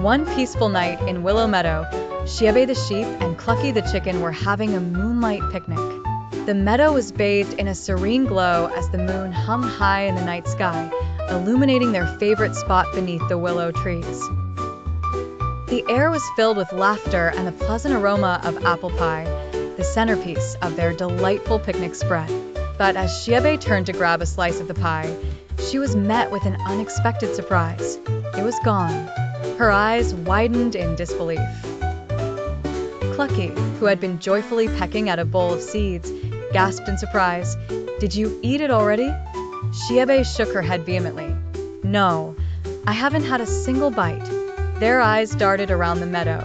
One peaceful night in Willow Meadow, Sheebe the Sheep and Clucky the Chicken were having a moonlight picnic. The meadow was bathed in a serene glow as the moon hung high in the night sky, illuminating their favorite spot beneath the willow trees. The air was filled with laughter and the pleasant aroma of apple pie, the centerpiece of their delightful picnic spread. But as Sheebe turned to grab a slice of the pie, she was met with an unexpected surprise. It was gone. Her eyes widened in disbelief. Clucky, who had been joyfully pecking at a bowl of seeds, gasped in surprise. "Did you eat it already?" Sheebe shook her head vehemently. "No, I haven't had a single bite." Their eyes darted around the meadow,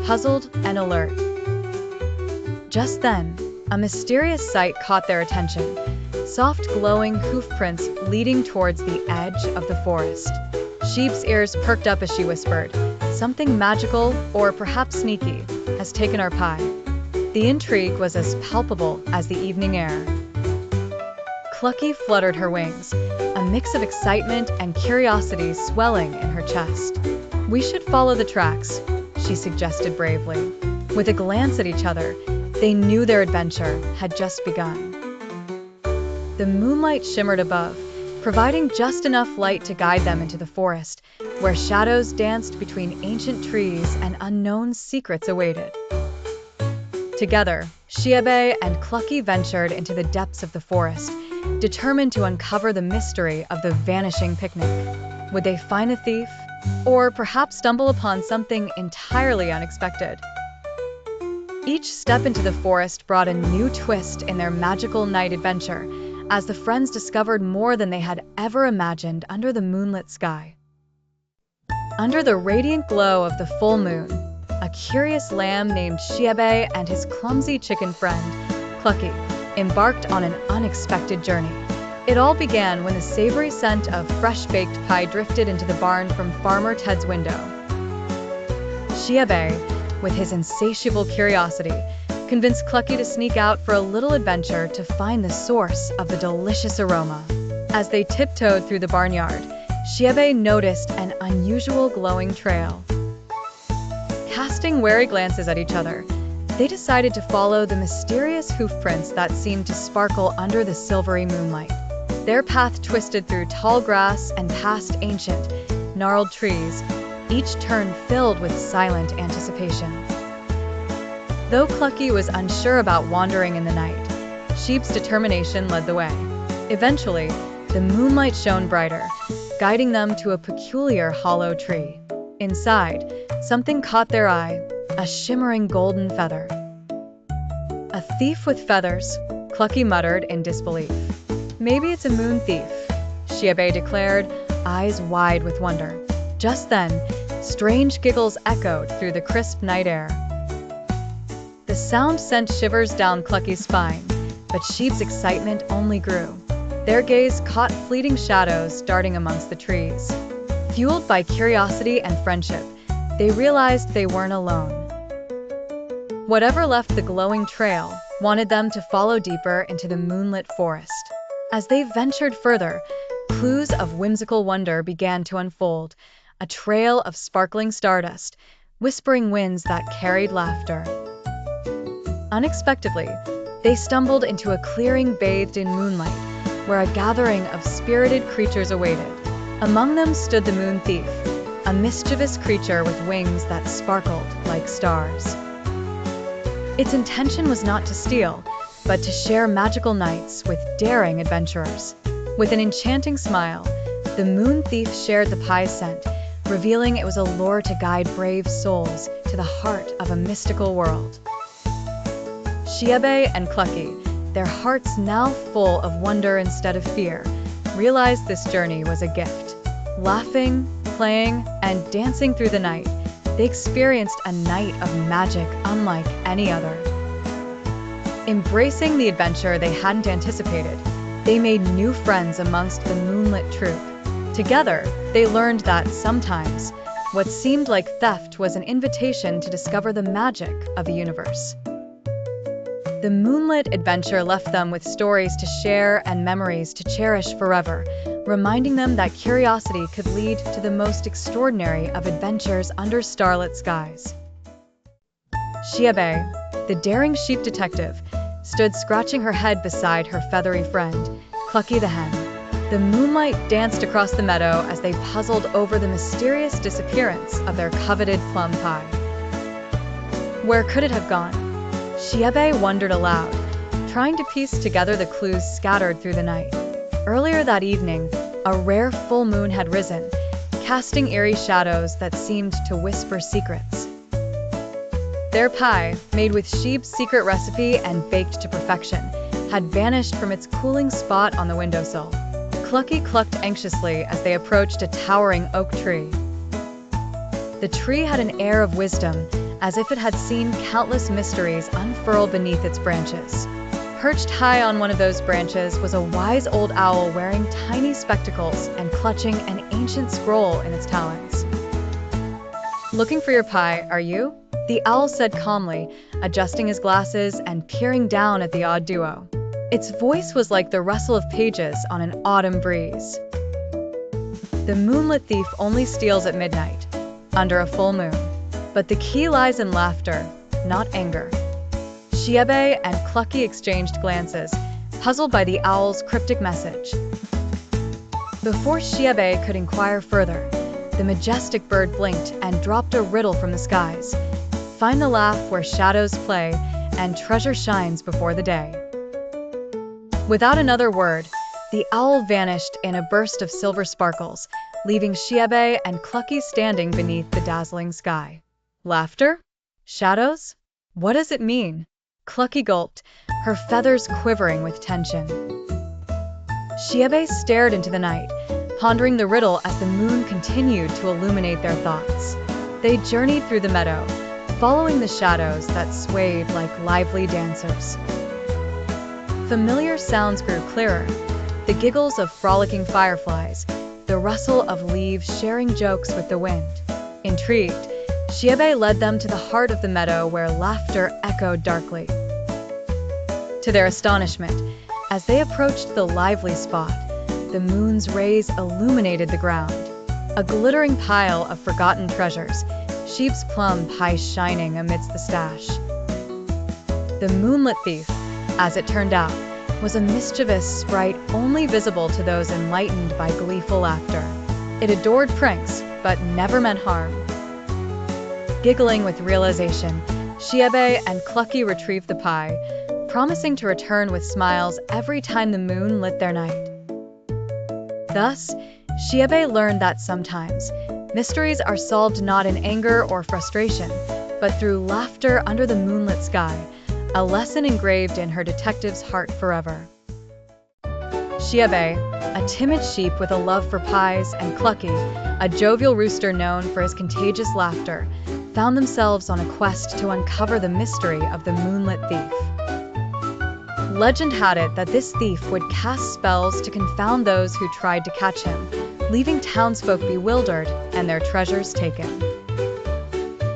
puzzled and alert. Just then, a mysterious sight caught their attention. Soft glowing hoof prints leading towards the edge of the forest. Sheep's ears perked up as she whispered, "Something magical, or perhaps sneaky, has taken our pie." The intrigue was as palpable as the evening air. Clucky fluttered her wings, a mix of excitement and curiosity swelling in her chest. "We should follow the tracks," she suggested bravely. With a glance at each other, they knew their adventure had just begun. The moonlight shimmered above, providing just enough light to guide them into the forest, where shadows danced between ancient trees and unknown secrets awaited. Together, Sheebe and Clucky ventured into the depths of the forest, determined to uncover the mystery of the vanishing picnic. Would they find a thief, or perhaps stumble upon something entirely unexpected? Each step into the forest brought a new twist in their magical night adventure, as the friends discovered more than they had ever imagined under the moonlit sky. Under the radiant glow of the full moon, a curious lamb named Sheebe and his clumsy chicken friend, Clucky, embarked on an unexpected journey. It all began when the savory scent of fresh-baked pie drifted into the barn from Farmer Ted's window. Sheebe, with his insatiable curiosity, convinced Clucky to sneak out for a little adventure to find the source of the delicious aroma. As they tiptoed through the barnyard, Sheebe noticed an unusual glowing trail. Casting wary glances at each other, they decided to follow the mysterious hoof prints that seemed to sparkle under the silvery moonlight. Their path twisted through tall grass and past ancient, gnarled trees, each turn filled with silent anticipation. Though Clucky was unsure about wandering in the night, Sheep's determination led the way. Eventually, the moonlight shone brighter, guiding them to a peculiar hollow tree. Inside, something caught their eye, a shimmering golden feather. "A thief with feathers," Clucky muttered in disbelief. "Maybe it's a moon thief," Sheebe declared, eyes wide with wonder. Just then, strange giggles echoed through the crisp night air. The sound sent shivers down Clucky's spine, but Sheep's excitement only grew. Their gaze caught fleeting shadows darting amongst the trees. Fueled by curiosity and friendship, they realized they weren't alone. Whatever left the glowing trail wanted them to follow deeper into the moonlit forest. As they ventured further, clues of whimsical wonder began to unfold, a trail of sparkling stardust, whispering winds that carried laughter. Unexpectedly, they stumbled into a clearing bathed in moonlight, where a gathering of spirited creatures awaited. Among them stood the moon thief, a mischievous creature with wings that sparkled like stars. Its intention was not to steal, but to share magical nights with daring adventurers. With an enchanting smile, the moon thief shared the pie's scent, revealing it was a lure to guide brave souls to the heart of a mystical world. Sheebe and Clucky, their hearts now full of wonder instead of fear, realized this journey was a gift. Laughing, playing, and dancing through the night, they experienced a night of magic unlike any other. Embracing the adventure they hadn't anticipated, they made new friends amongst the moonlit troop. Together, they learned that sometimes, what seemed like theft was an invitation to discover the magic of the universe. The Moonlit adventure left them with stories to share and memories to cherish forever, reminding them that curiosity could lead to the most extraordinary of adventures under starlit skies. Sheebe, the daring sheep detective, stood scratching her head beside her feathery friend, Clucky the hen. The moonlight danced across the meadow as they puzzled over the mysterious disappearance of their coveted plum pie. Where could it have gone? Sheebe wondered aloud, trying to piece together the clues scattered through the night. Earlier that evening, a rare full moon had risen, casting eerie shadows that seemed to whisper secrets. Their pie, made with Sheebe's secret recipe and baked to perfection, had vanished from its cooling spot on the windowsill. Clucky clucked anxiously as they approached a towering oak tree. The tree had an air of wisdom, as if it had seen countless mysteries unfurl beneath its branches. Perched high on one of those branches was a wise old owl wearing tiny spectacles and clutching an ancient scroll in its talons. "Looking for your pie, are you?" the owl said calmly, adjusting his glasses and peering down at the odd duo. Its voice was like the rustle of pages on an autumn breeze. The moonlit thief only steals at midnight, under a full moon. But the key lies in laughter, not anger. Sheebe and Clucky exchanged glances, puzzled by the owl's cryptic message. Before Sheebe could inquire further, the majestic bird blinked and dropped a riddle from the skies. Find the laugh where shadows play, and treasure shines before the day. Without another word, the owl vanished in a burst of silver sparkles, leaving Sheebe and Clucky standing beneath the dazzling sky. Laughter? Shadows? What does it mean? Clucky gulped, her feathers quivering with tension. Sheebe stared into the night, pondering the riddle as the moon continued to illuminate their thoughts. They journeyed through the meadow, following the shadows that swayed like lively dancers. Familiar sounds grew clearer, the giggles of frolicking fireflies, the rustle of leaves sharing jokes with the wind. Intrigued, Sheebe led them to the heart of the meadow where laughter echoed darkly. To their astonishment, as they approached the lively spot, the moon's rays illuminated the ground. A glittering pile of forgotten treasures, Sheebe's plum pie shining amidst the stash. The moonlit thief, as it turned out, was a mischievous sprite only visible to those enlightened by gleeful laughter. It adored pranks, but never meant harm. Giggling with realization, Sheebe and Clucky retrieved the pie, promising to return with smiles every time the moon lit their night. Thus, Sheebe learned that sometimes, mysteries are solved not in anger or frustration, but through laughter under the moonlit sky, a lesson engraved in her detective's heart forever. Sheebe, a timid sheep with a love for pies, and Clucky, a jovial rooster known for his contagious laughter, found themselves on a quest to uncover the mystery of the moonlit thief. Legend had it that this thief would cast spells to confound those who tried to catch him, leaving townsfolk bewildered and their treasures taken.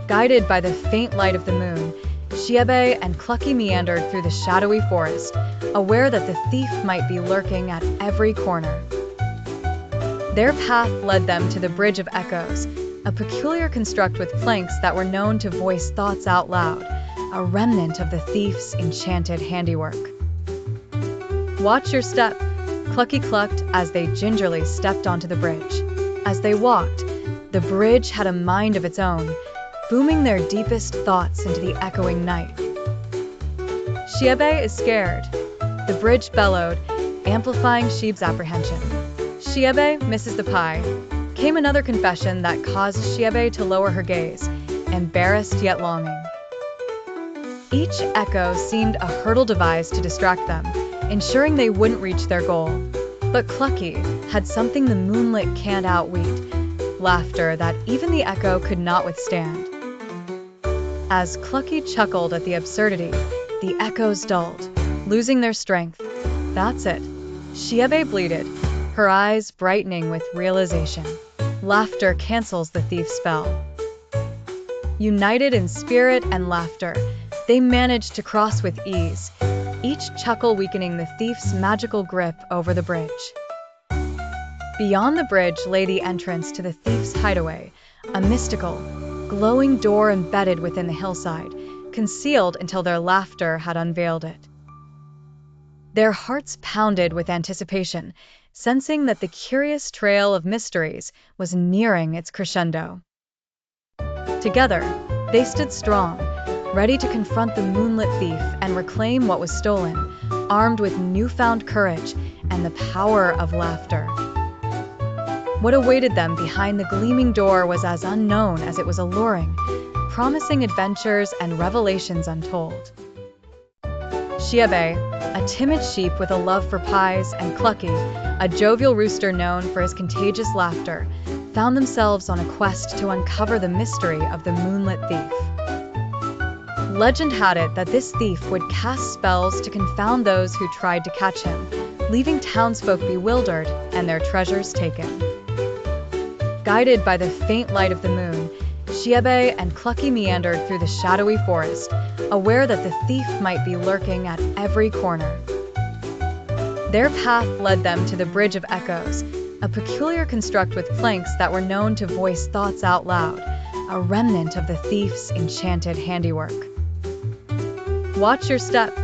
Guided by the faint light of the moon, Sheebe and Clucky meandered through the shadowy forest, aware that the thief might be lurking at every corner. Their path led them to the Bridge of Echoes, a peculiar construct with planks that were known to voice thoughts out loud, a remnant of the thief's enchanted handiwork. "Watch your step," Clucky clucked as they gingerly stepped onto the bridge. As they walked, the bridge had a mind of its own, booming their deepest thoughts into the echoing night. "Sheebe is scared," the bridge bellowed, amplifying Sheebe's apprehension. "Sheebe misses the pie," came another confession that caused Sheebe to lower her gaze, embarrassed yet longing. Each echo seemed a hurdle devised to distract them, ensuring they wouldn't reach their goal. But Clucky had something the moonlit can't outwit, laughter that even the echo could not withstand. As Clucky chuckled at the absurdity, the echoes dulled, losing their strength. "That's it," Sheebe bleated, her eyes brightening with realization. Laughter cancels the thief's spell. United in spirit and laughter, They managed to cross with ease, each chuckle weakening the thief's magical grip over the bridge. Beyond the bridge lay the entrance to the thief's hideaway, a mystical, glowing door embedded within the hillside, concealed until their laughter had unveiled it. Their hearts pounded with anticipation, sensing that the curious trail of mysteries was nearing its crescendo. Together, they stood strong, ready to confront the Moonlit thief and reclaim what was stolen, armed with newfound courage and the power of laughter. What awaited them behind the gleaming door was as unknown as it was alluring, promising adventures and revelations untold. Sheebe, a timid sheep with a love for pies, and Clucky, a jovial rooster known for his contagious laughter, found themselves on a quest to uncover the mystery of the Moonlit thief. Legend had it that this thief would cast spells to confound those who tried to catch him, leaving townsfolk bewildered and their treasures taken. Guided by the faint light of the moon, Sheebe and Clucky meandered through the shadowy forest, aware that the thief might be lurking at every corner. Their path led them to the Bridge of Echoes, a peculiar construct with planks that were known to voice thoughts out loud, a remnant of the thief's enchanted handiwork. "Watch your step,"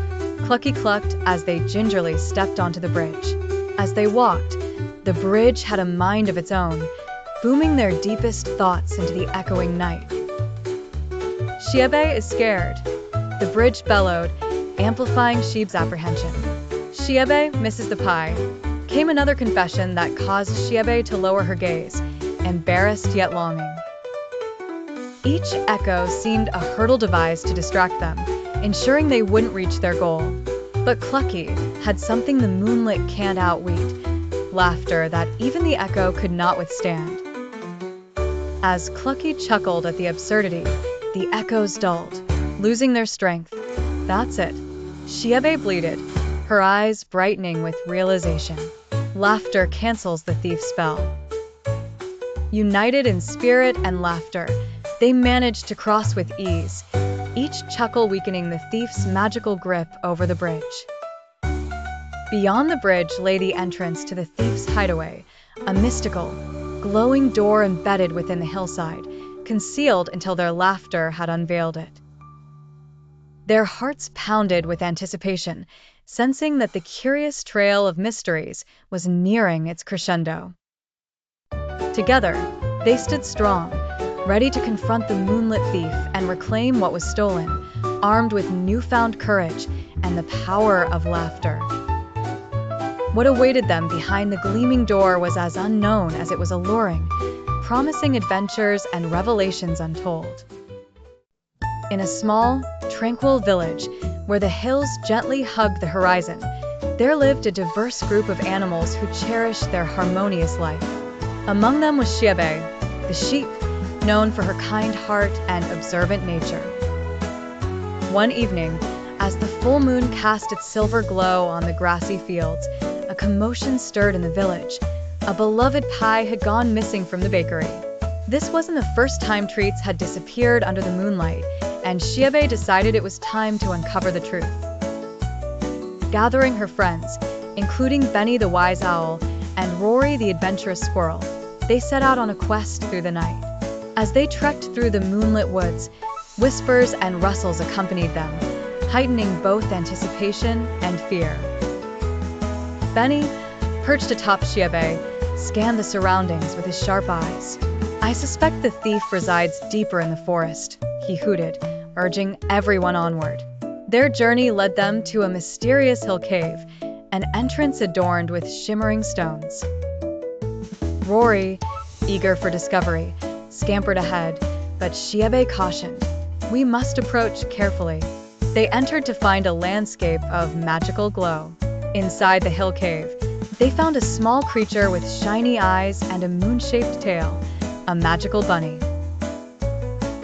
Clucky clucked as they gingerly stepped onto the bridge. As they walked, the bridge had a mind of its own, booming their deepest thoughts into the echoing night. "Sheebe is scared," the bridge bellowed, amplifying Sheebe's apprehension. "Sheebe misses the pie," came another confession that caused Sheebe to lower her gaze, embarrassed yet longing. Each echo seemed a hurdle devised to distract them, ensuring they wouldn't reach their goal. But Clucky had something the Moonlit can't outwit, laughter that even the echo could not withstand. As Clucky chuckled at the absurdity, the echoes dulled, losing their strength. "That's it," Sheebe bleated, her eyes brightening with realization. Laughter cancels the thief's spell. United in spirit and laughter, they managed to cross with ease, each chuckle weakening the thief's magical grip over the bridge. Beyond the bridge lay the entrance to the thief's hideaway, a mystical, glowing door embedded within the hillside, concealed until their laughter had unveiled it. Their hearts pounded with anticipation, sensing that the curious trail of mysteries was nearing its crescendo. Together, they stood strong, ready to confront the Moonlit thief and reclaim what was stolen, armed with newfound courage and the power of laughter. What awaited them behind the gleaming door was as unknown as it was alluring, promising adventures and revelations untold. In a small, tranquil village, where the hills gently hugged the horizon, there lived a diverse group of animals who cherished their harmonious life. Among them was Sheebe, the sheep, known for her kind heart and observant nature. One evening, as the full moon cast its silver glow on the grassy fields, a commotion stirred in the village. A beloved pie had gone missing from the bakery. This wasn't the first time treats had disappeared under the moonlight, and Sheebe decided it was time to uncover the truth. Gathering her friends, including Benny the wise owl and Rory the adventurous squirrel, they set out on a quest through the night. As they trekked through the moonlit woods, whispers and rustles accompanied them, heightening both anticipation and fear. Benny, perched atop Sheebe, scanned the surroundings with his sharp eyes. "I suspect the thief resides deeper in the forest," he hooted, urging everyone onward. Their journey led them to a mysterious hill cave, an entrance adorned with shimmering stones. Rory, eager for discovery, scampered ahead, but Sheebe cautioned, "We must approach carefully." They entered to find a landscape of magical glow. Inside the hill cave, they found a small creature with shiny eyes and a moon-shaped tail, a magical bunny.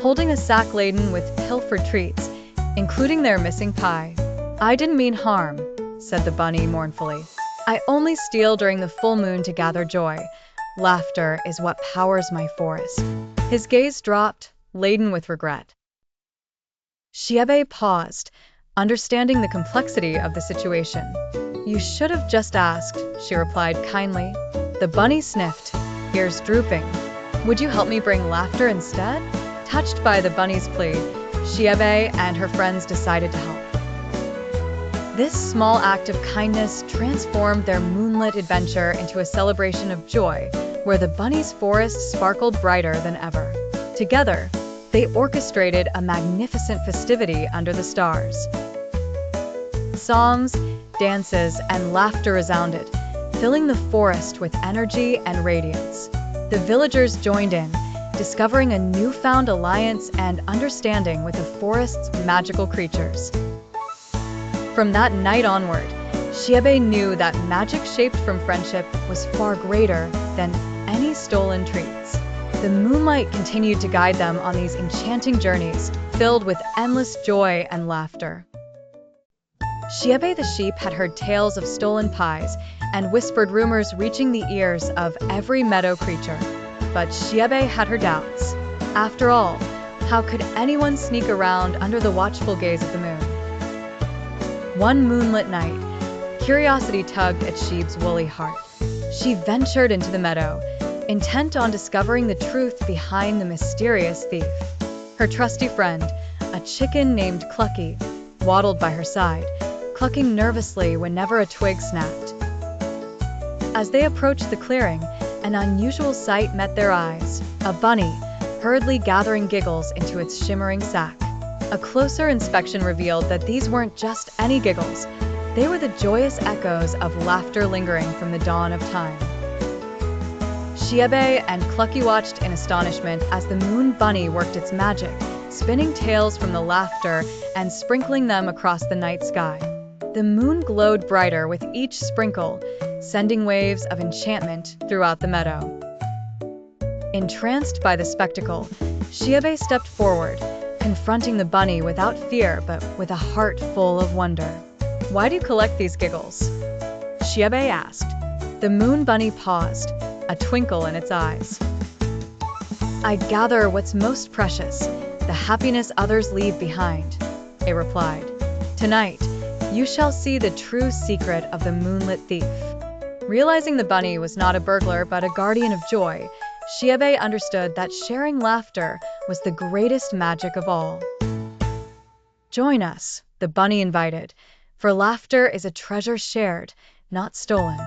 Holding a sack laden with pilfered treats, including their missing pie. "I didn't mean harm," said the bunny mournfully. "I only steal during the full moon to gather joy. Laughter is what powers my forest." His gaze dropped, laden with regret. Sheebe paused, understanding the complexity of the situation. "You should have just asked," she replied kindly. The bunny sniffed, ears drooping. "Would you help me bring laughter instead?" Touched by the bunny's plea, Sheebe and her friends decided to help. This small act of kindness transformed their moonlit adventure into a celebration of joy, where the bunny's forest sparkled brighter than ever. Together, they orchestrated a magnificent festivity under the stars. Songs, dances, and laughter resounded, filling the forest with energy and radiance. The villagers joined in, discovering a newfound alliance and understanding with the forest's magical creatures. From that night onward, Sheebe knew that magic shaped from friendship was far greater than any stolen treats. The moonlight continued to guide them on these enchanting journeys, filled with endless joy and laughter. Sheebe the sheep had heard tales of stolen pies and whispered rumors reaching the ears of every meadow creature. But Sheebe had her doubts. After all, how could anyone sneak around under the watchful gaze of the moon? One moonlit night, curiosity tugged at Sheebe's woolly heart. She ventured into the meadow, intent on discovering the truth behind the mysterious thief. Her trusty friend, a chicken named Clucky, waddled by her side, clucking nervously whenever a twig snapped. As they approached the clearing, an unusual sight met their eyes: a bunny, hurriedly gathering giggles into its shimmering sack. A closer inspection revealed that these weren't just any giggles. They were the joyous echoes of laughter lingering from the dawn of time. Sheebe and Clucky watched in astonishment as the moon bunny worked its magic, spinning tales from the laughter and sprinkling them across the night sky. The moon glowed brighter with each sprinkle, sending waves of enchantment throughout the meadow. Entranced by the spectacle, Sheebe stepped forward, confronting the bunny without fear but with a heart full of wonder. "Why do you collect these giggles?" Sheebe asked. The moon bunny paused, a twinkle in its eyes. "I gather what's most precious, the happiness others leave behind," it replied. "Tonight, you shall see the true secret of the moonlit thief." Realizing the bunny was not a burglar but a guardian of joy, Sheebe understood that sharing laughter was the greatest magic of all. "Join us," the bunny invited, "for laughter is a treasure shared, not stolen."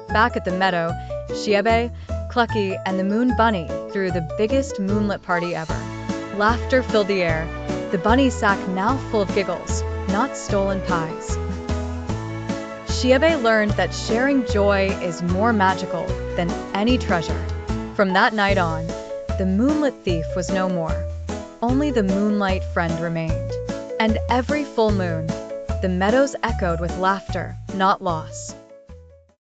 Back at the meadow, Sheebe, Clucky, and the moon bunny threw the biggest moonlit party ever. Laughter filled the air, the bunny sack now full of giggles, not stolen pies. Sheebe learned that sharing joy is more magical than any treasure. From that night on, the moonlit thief was no more. Only the moonlight friend remained. And every full moon, the meadows echoed with laughter, not loss.